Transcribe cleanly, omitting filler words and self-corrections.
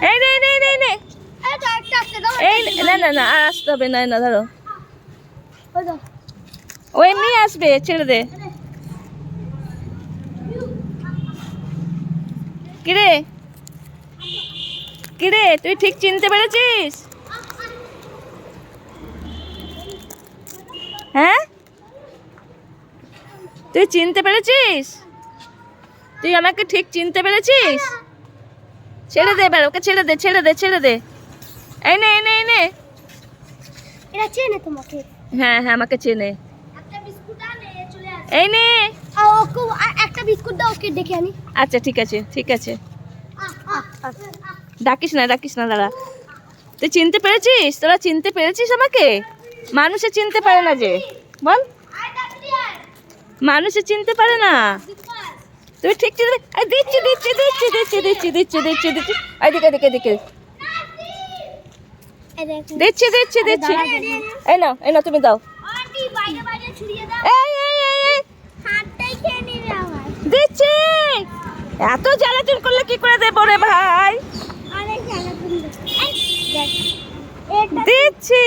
এই নে নে নে নে এই না না না আর আসতে হবে না, না ধরো ও এমনি আসবে, ছেড়ে দে। কিরে কিরে তুই ঠিক চিনতে পেরেছিস? হ্যাঁ তুই চিনতে পেরেছিস? তুই আমাকে ঠিক চিনতে পেরেছিস? ছেড়ে দে এবার ওকে, ছেড়ে দে ছেড়ে দে ছেড়ে দে। এই নে এই নে এই নে। এরা চেনে তোমাকে? হ্যাঁ হ্যাঁ আমাকে চেনে। একটা বিস্কুট আনে চলে আসে। এই নে। ওকে একটা বিস্কুট দাও, ওকে ডেকে আনি। আচ্ছা ঠিক আছে ঠিক আছে, ডাকিস না দাঁড়া। তুই চিনতে পেরেছিস? তোরা চিনতে পেরেছিস আমাকে? মানুষে চিনতে পারে না যে, বল মানুষে চিনতে পারে না। তুই ঠিক চিনতে দিচ্ছি দিচ্ছি দিচ্ছি দিচ্ছি দিচ্ছি দিচ্ছি দিচ্ছি দিচ্ছি এদিকে এদিকে এদিকে দিচ্ছি দিচ্ছি দিচ্ছি। এই নাও এই নাও তুমি দাও। এই এই এই এই দিচ্ছি। এত জ্বালাতন করলে কি করে দেবো রে ভাই? দিচ্ছি।